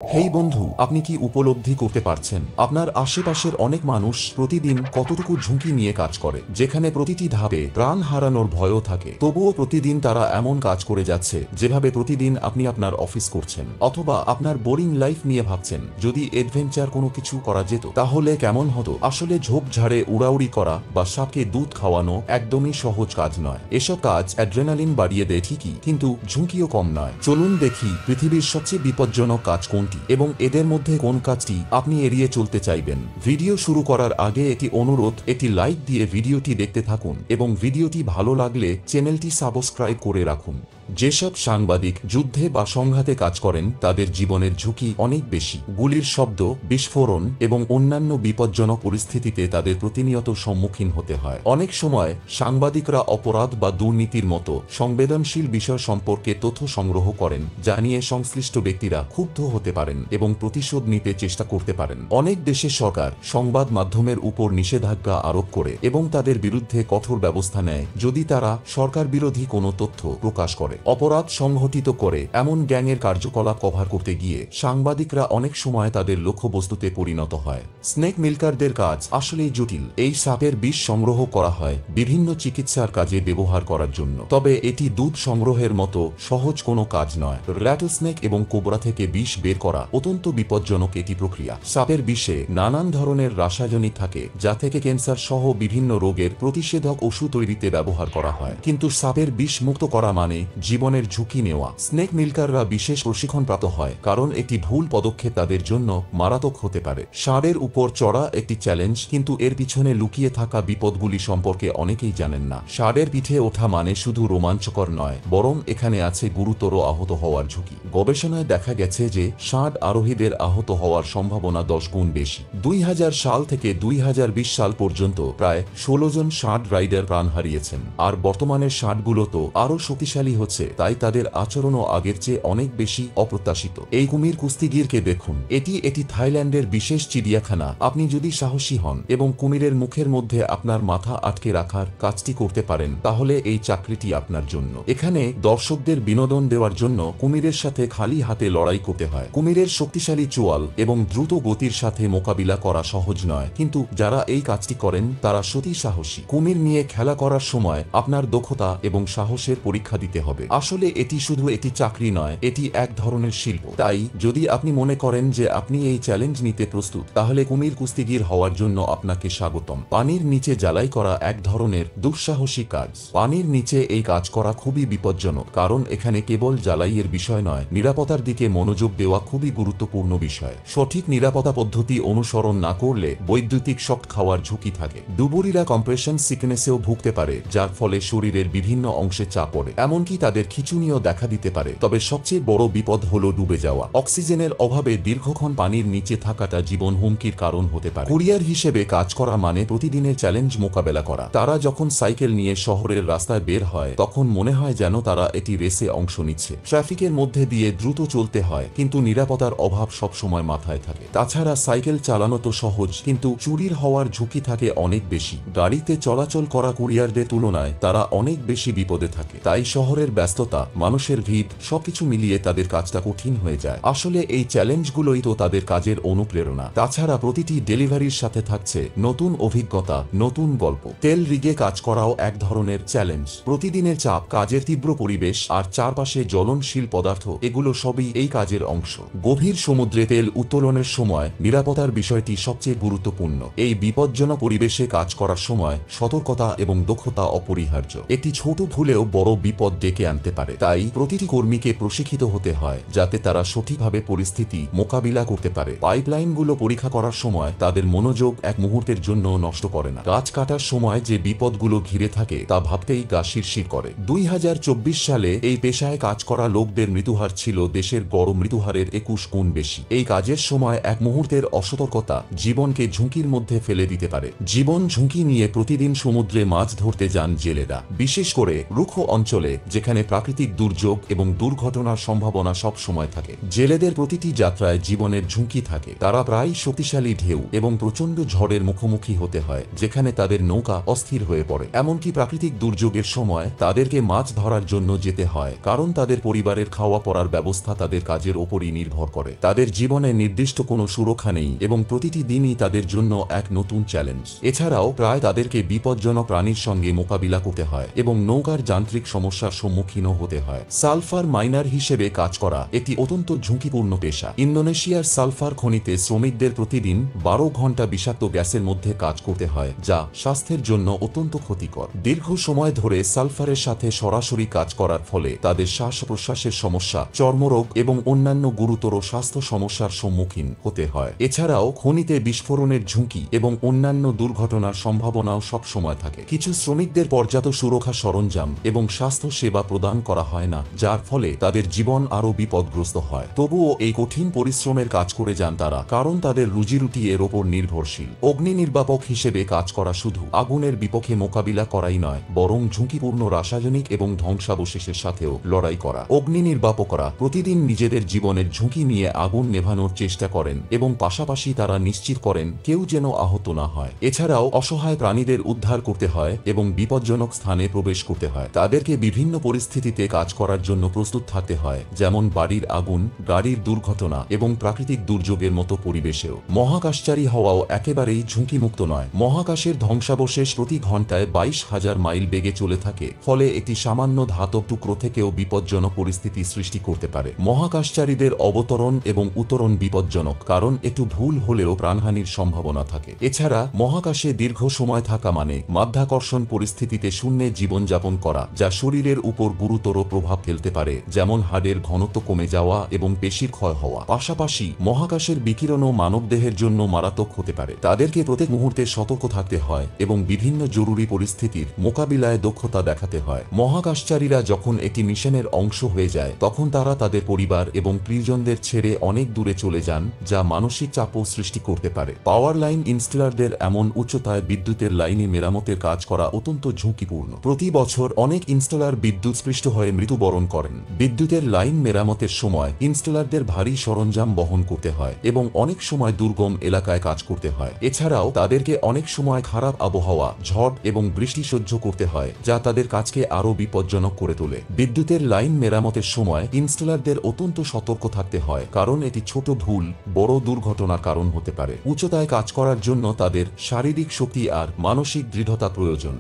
হেই বন্ধু, আপনি কি উপলব্ধি করতে পারছেন আপনার আশেপাশের অনেক মানুষ প্রতিদিন কতটুকু ঝুঁকি নিয়ে কাজ করে, যেখানে প্রতিটি ধাপে প্রাণ হারানোর ভয়ও থাকে, তবুও প্রতিদিন তারা এমন কাজ করে যাচ্ছে যেভাবে প্রতিদিন আপনি আপনার অফিস করছেন অথবা আপনার বোরিং লাইফ নিয়ে ভাবছেন যদি এডভেঞ্চার কোনো কিছু করা যেত তাহলে কেমন হতো। আসলে ঝোপঝাড়ে উড়াউড়ি করা বা সাপকে দুধ খাওয়ানো একদমই সহজ কাজ নয়। এসব কাজ অ্যাড্রেনালিন বাড়িয়ে দেয় ঠিকই, কিন্তু ঝুঁকিও কম নয়। চলুন দেখি পৃথিবীর সবচেয়ে বিপজ্জনক কাজ কোনটি এবং এদের মধ্যে কোন কাজটি আপনি এড়িয়ে চলতে চাইবেন। ভিডিও শুরু করার আগে একটি অনুরোধ, একটি লাইক দিয়ে ভিডিওটি দেখতে থাকুন এবং ভিডিওটি ভালো লাগলে চ্যানেলটি সাবস্ক্রাইব করে রাখুন। যেসব সাংবাদিক যুদ্ধে বা সংঘাতে কাজ করেন তাদের জীবনের ঝুঁকি অনেক বেশি। গুলির শব্দ, বিস্ফোরণ এবং অন্যান্য বিপজ্জনক পরিস্থিতিতে তাদের প্রতিনিয়ত সম্মুখীন হতে হয়। অনেক সময় সাংবাদিকরা অপরাধ বা দুর্নীতির মতো সংবেদনশীল বিষয় সম্পর্কে তথ্য সংগ্রহ করেন, যা নিয়ে সংশ্লিষ্ট ব্যক্তিরা ক্ষুব্ধ হতে পারেন এবং প্রতিশোধ নিতে চেষ্টা করতে পারেন। অনেক দেশে সরকার সংবাদ মাধ্যমের উপর নিষেধাজ্ঞা আরোপ করে এবং তাদের বিরুদ্ধে কঠোর ব্যবস্থা নেয় যদি তারা সরকার বিরোধী কোনো তথ্য প্রকাশ করে। অপরাধ সংঘটিত করে এমন গ্যাংয়ের কার্যকলাপ কভার করতে গিয়ে সাংবাদিকরা অনেক সময় তাদের লক্ষ্যবস্তুতে পরিণত হয়। স্নেক মিল্কারদের কাজ আসলেই জটিল। এই সাপের বিষ সংগ্রহ করা হয় বিভিন্ন চিকিৎসার কাজে ব্যবহার করার জন্য, তবে এটি দুধ সংগ্রহের মতো সহজ কোনো কাজ নয়। র্যাটলস্নেক এবং কোবরা থেকে বিষ বের করা অত্যন্ত বিপজ্জনক একটি প্রক্রিয়া। সাপের বিষে নানান ধরনের রাসায়নিক থাকে যা থেকে ক্যান্সার সহ বিভিন্ন রোগের প্রতিষেধক ওষুধ তৈরিতে ব্যবহার করা হয়, কিন্তু সাপের বিষ মুক্ত করা মানে জীবনের ঝুঁকি নেওয়া। স্নেক মিল্কাররা বিশেষ প্রশিক্ষণপ্রাপ্ত হয় কারণ একটি ভুল পদক্ষেপ তাদের জন্য মারাত্মক হতে পারে। ষাঁড়ের উপর চড়া একটি চ্যালেঞ্জ, কিন্তু এর পিছনে লুকিয়ে থাকা বিপদগুলি সম্পর্কে অনেকেই জানেন না। ষাঁড়ের পিঠে ওঠা মানে শুধু রোমাঞ্চকর নয়, বরং এখানে আছে গুরুতর আহত হওয়ার ঝুঁকি। গবেষণায় দেখা গেছে যে ষাঁড় আরোহীদের আহত হওয়ার সম্ভাবনা 10 গুণ বেশি। 2000 সাল থেকে 2020 সাল পর্যন্ত প্রায় 16 জন ষাঁড় রাইডার প্রাণ হারিয়েছেন, আর বর্তমানে ষাঁড়গুলো তো আরও শক্তিশালী হচ্ছে, তাই তাদের আচরণও আগের চেয়ে অনেক বেশি অপ্রত্যাশিত। এই কুমির কুস্তিগিরকে দেখুন, এটি থাইল্যান্ডের বিশেষ চিড়িয়াখানা। আপনি যদি সাহসী হন এবং কুমিরের মুখের মধ্যে আপনার মাথা আটকে রাখার কাজটি করতে পারেন তাহলে এই চাকরিটি আপনার জন্য। এখানে দর্শকদের বিনোদন দেওয়ার জন্য কুমিরের সাথে খালি হাতে লড়াই করতে হয়। কুমিরের শক্তিশালী চোয়াল এবং দ্রুত গতির সাথে মোকাবিলা করা সহজ নয়, কিন্তু যারা এই কাজটি করেন তারা সত্যি সাহসী। কুমির নিয়ে খেলা করার সময় আপনার দক্ষতা এবং সাহসের পরীক্ষা দিতে হবে। আসলে এটি শুধু একটি চাকরি নয়, এটি এক ধরনের শিল্প। তাই যদি আপনি মনে করেন যে আপনি এই চ্যালেঞ্জ নিতে প্রস্তুত, তাহলে কুমির কুস্তিগির হওয়ার জন্য আপনাকে স্বাগতম। পানির নিচে জ্বালাই করা এক ধরনের দুঃসাহসী কাজ। পানির নিচে এই কাজ করা খুবই বিপজ্জনক, কারণ এখানে কেবল জ্বালাইয়ের বিষয় নয়, নিরাপত্তার দিকে মনোযোগ দেওয়া খুবই গুরুত্বপূর্ণ বিষয়। সঠিক নিরাপত্তা পদ্ধতি অনুসরণ না করলে বৈদ্যুতিক শক খাওয়ার ঝুঁকি থাকে। ডুবুরিরা কম্প্রেশন সিকনেসেও ভুগতে পারে, যার ফলে শরীরের বিভিন্ন অংশে চাপ পড়ে, এমনকি তাদের খিঁচুনিও দেখা দিতে পারে। তবে সবচেয়ে বড় বিপদ হলো ডুবে যাওয়া। অক্সিজেনের অভাবে দীর্ঘক্ষণ পানির নিচে থাকাটা জীবন হুমকির কারণ হতে পারে। কুরিয়ার হিসেবে কাজ করা মানে প্রতিদিনের চ্যালেঞ্জ মোকাবেলা করা। তারা যখন সাইকেল নিয়ে শহরের রাস্তায় বের হয় তখন মনে হয় যেন তারা এটি রেসে অংশ নিচ্ছে। ট্রাফিকের মধ্যে দিয়ে দ্রুত চলতে হয়, কিন্তু নিরাপত্তার অভাব সবসময় মাথায় থাকে। তাছাড়া সাইকেল চালানো তো সহজ, কিন্তু চুরির হওয়ার ঝুঁকি থাকে অনেক বেশি। গাড়িতে চলাচল করা কুরিয়ারদের তুলনায় তারা অনেক বেশি বিপদে থাকে, তাই শহরের ব্যস্ততা, মানুষের ভিড় সবকিছু মিলিয়ে তাদের কাজটা কঠিন হয়ে যায়। আসলে এই চ্যালেঞ্জগুলোই তো তাদের কাজের অনুপ্রেরণা। তাছাড়া প্রতিটি ডেলিভারির সাথে থাকছে নতুন অভিজ্ঞতা, নতুন গল্প। তেল রিগে কাজ করাও এক ধরনের চ্যালেঞ্জ। প্রতিদিনের চাপ, কাজের তীব্র পরিবেশ আর চারপাশে জ্বলনশীল পদার্থ, এগুলো সবই এই কাজের অংশ। গভীর সমুদ্রে তেল উত্তোলনের সময় নিরাপত্তার বিষয়টি সবচেয়ে গুরুত্বপূর্ণ। এই বিপজ্জনক পরিবেশে কাজ করার সময় সতর্কতা এবং দক্ষতা অপরিহার্য। একটি ছোট ভুলেও বড় বিপদ ডেকে আনতে পারে। তাই প্রতিটি কর্মীকে প্রশিক্ষিত হতে হয় যাতে তারা সঠিকভাবে পরিস্থিতি মোকাবিলা করতে পারে। পাইপলাইনগুলো পরীক্ষা করার সময় তাদের মনোযোগ এক মুহূর্তের জন্য নষ্ট করে না। গাছ কাটার সময় যে বিপদগুলো ঘিরে থাকে তা ভাবতেই গা শিরশির করে। 2024 সালে এই পেশায় কাজ করা লোকদের মৃত্যুহার ছিল দেশের গড় মৃত্যুহারের 21 গুণ বেশি। এই কাজের সময় এক মুহূর্তের অসতর্কতা জীবনকে ঝুঁকির মধ্যে ফেলে দিতে পারে। জীবন ঝুঁকি নিয়ে প্রতিদিন সমুদ্রে মাছ ধরতে যান জেলেরা, বিশেষ করে রুক্ষ অঞ্চলে যেখানে যেখানে প্রাকৃতিক দুর্যোগ এবং দুর্ঘটনার সম্ভাবনা সব সময় থাকে। জেলেদের প্রতিটি যাত্রায় জীবনের ঝুঁকি থাকে। তারা প্রায় শক্তিশালী ঢেউ এবং প্রচণ্ড ঝড়ের মুখোমুখি হতে হয়, যেখানে তাদের নৌকা অস্থির হয়ে পড়ে। এমনকি প্রাকৃতিক দুর্যোগের সময় তাদেরকে মাছ ধরার জন্য যেতে হয়, কারণ তাদের পরিবারের খাওয়া পড়ার ব্যবস্থা তাদের কাজের ওপরই নির্ভর করে। তাদের জীবনে নির্দিষ্ট কোনো সুরক্ষা নেই এবং প্রতিটি দিনই তাদের জন্য এক নতুন চ্যালেঞ্জ। এছাড়াও প্রায় তাদেরকে বিপজ্জনক প্রাণীর সঙ্গে মোকাবিলা করতে হয় এবং নৌকার যান্ত্রিক সমস্যার সম্মুখীনও হতে হয়। সালফার মাইনার হিসেবে কাজ করা একটি অত্যন্ত ঝুঁকিপূর্ণ পেশা। ইন্দোনেশিয়ার সালফার খনিতে শ্রমিকদের প্রতিদিন 12 ঘন্টা বিষাক্ত গ্যাসের মধ্যে কাজ করতে হয়, যা স্বাস্থ্যের জন্য অত্যন্ত ক্ষতিকর। দীর্ঘ সময় ধরে সালফারের সাথে সরাসরি কাজ করার ফলে তাদের শ্বাস প্রশ্বাসের সমস্যা, চর্মরোগ এবং অন্যান্য গুরুতর স্বাস্থ্য সমস্যার সম্মুখীন হতে হয়। এছাড়াও খনিতে বিস্ফোরণের ঝুঁকি এবং অন্যান্য দুর্ঘটনার সম্ভাবনাও সবসময় থাকে। কিছু শ্রমিকদের পর্যাপ্ত সুরক্ষা সরঞ্জাম এবং স্বাস্থ্য সেবা প্রদান করা হয় না, যার ফলে তাদের জীবন আরও বিপদগ্রস্ত হয়। তবুও এই কঠিন পরিশ্রমের কাজ করে যান তারা, কারণ তাদের রুজিরুটি এর ওপর নির্ভরশীল। অগ্নি নির্বাপক হিসেবে কাজ করা শুধু আগুনের বিপক্ষে মোকাবিলা করাই নয়, বরং ঝুঁকিপূর্ণ রাসায়নিক এবং ধ্বংসাবশেষের সাথেও লড়াই করা। অগ্নি নির্বাপকরা প্রতিদিন নিজেদের জীবনের ঝুঁকি নিয়ে আগুন নেভানোর চেষ্টা করেন এবং পাশাপাশি তারা নিশ্চিত করেন কেউ যেন আহত না হয়। এছাড়াও অসহায় প্রাণীদের উদ্ধার করতে হয় এবং বিপজ্জনক স্থানে প্রবেশ করতে হয়। তাদেরকে বিভিন্ন পরিস্থিতিতে কাজ করার জন্য প্রস্তুত থাকতে হয়, যেমন বাড়ির আগুন, গাড়ির দুর্ঘটনা এবং প্রাকৃতিক দুর্যোগের মতো পরিবেশেও। মহাকাশচারী হওয়াও একেবারেই ঝুঁকিমুক্ত নয়। মহাকাশের ধ্বংসাবশেষ প্রতি ঘন্টায় 22,000 মাইল বেগে চলে থাকে, ফলে একটি সামান্য ধাতব টুকরো থেকেও বিপজ্জনক পরিস্থিতি সৃষ্টি করতে পারে। মহাকাশচারীদের অবতরণ এবং উত্তরণ বিপজ্জনক, কারণ একটু ভুল হলেও প্রাণহানির সম্ভাবনা থাকে। এছাড়া মহাকাশে দীর্ঘ সময় থাকা মানে মাধ্যাকর্ষণ পরিস্থিতিতে শূন্যে জীবনযাপন করা, যা শরীরের উপর গুরুতর প্রভাব ফেলতে পারে, যেমন হাড়ের ঘনত্ব কমে যাওয়া এবং পেশির ক্ষয় হওয়া। পাশাপাশি মহাকাশের বিকিরণও মানবদেহের জন্য মারাত্মক হতে পারে। তাদেরকে প্রত্যেক মুহূর্তে সতর্ক থাকতে হয় এবং বিভিন্ন জরুরি পরিস্থিতির মোকাবিলায় দক্ষতা দেখাতে হয়। মহাকাশচারীরা যখন একটি মিশনের অংশ হয়ে যায়, তখন তারা তাদের পরিবার এবং প্রিয়জনদের ছেড়ে অনেক দূরে চলে যান, যা মানসিক চাপও সৃষ্টি করতে পারে। পাওয়ার লাইন ইনস্টলারদের এমন উচ্চতায় বিদ্যুতের লাইনে মেরামতের কাজ করা অত্যন্ত ঝুঁকিপূর্ণ। প্রতি বছর অনেক ইনস্টলার বিদ্যুৎস্পৃষ্ট হয়ে মৃত্যুবরণ করেন। বিদ্যুতের লাইন মেরামতের সময় ইনস্টলারদের ভারী সরঞ্জাম বহন করতে হয় এবং অনেক সময় দুর্গম এলাকায় কাজ করতে হয়। এছাড়াও তাদেরকে অনেক সময় খারাপ আবহাওয়া, ঝড় এবং বৃষ্টি সহ্য করতে হয়, যা তাদের কাজকে আরও বিপজ্জনক করে তোলে। বিদ্যুতের লাইন মেরামতের সময় ইনস্টলারদের অত্যন্ত সতর্ক থাকতে হয়, কারণ এটি ছোট ভুল বড় দুর্ঘটনার কারণ হতে পারে। উচ্চতায় কাজ করার জন্য তাদের শারীরিক শক্তি আর মানসিক দৃঢ়তা প্রয়োজন।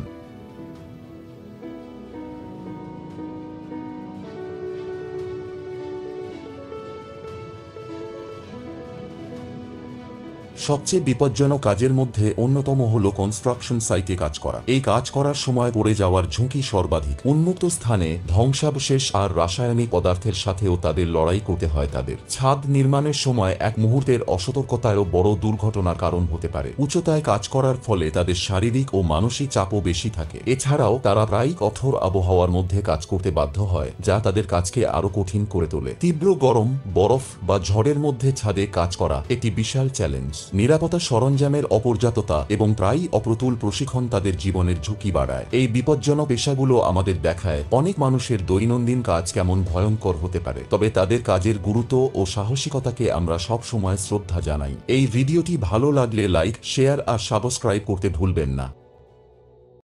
সবচেয়ে বিপজ্জনক কাজের মধ্যে অন্যতম হল কনস্ট্রাকশন সাইটে কাজ করা। এই কাজ করার সময় পড়ে যাওয়ার ঝুঁকি সর্বাধিক। উন্মুক্ত স্থানে ধ্বংসাবশেষ আর রাসায়নিক পদার্থের সাথেও তাদের লড়াই করতে হয়। তাদের ছাদ নির্মাণের সময় এক মুহূর্তের অসতর্কতায়ও বড় দুর্ঘটনার কারণ হতে পারে। উচ্চতায় কাজ করার ফলে তাদের শারীরিক ও মানসিক চাপও বেশি থাকে। এছাড়াও তারা প্রায়ই কঠোর আবহাওয়ার মধ্যে কাজ করতে বাধ্য হয়, যা তাদের কাজকে আরও কঠিন করে তোলে। তীব্র গরম, বরফ বা ঝড়ের মধ্যে ছাদে কাজ করা একটি বিশাল চ্যালেঞ্জ। নিরাপত্তা সরঞ্জামের অপর্যাপ্ততা এবং প্রায়ই অপ্রতুল প্রশিক্ষণ তাদের জীবনের ঝুঁকি বাড়ায়। এই বিপজ্জনক পেশাগুলো আমাদের দেখায় অনেক মানুষের দৈনন্দিন কাজ কেমন ভয়ঙ্কর হতে পারে, তবে তাদের কাজের গুরুত্ব ও সাহসিকতাকে আমরা সব সময় শ্রদ্ধা জানাই। এই ভিডিওটি ভালো লাগলে লাইক, শেয়ার আর সাবস্ক্রাইব করতে ভুলবেন না।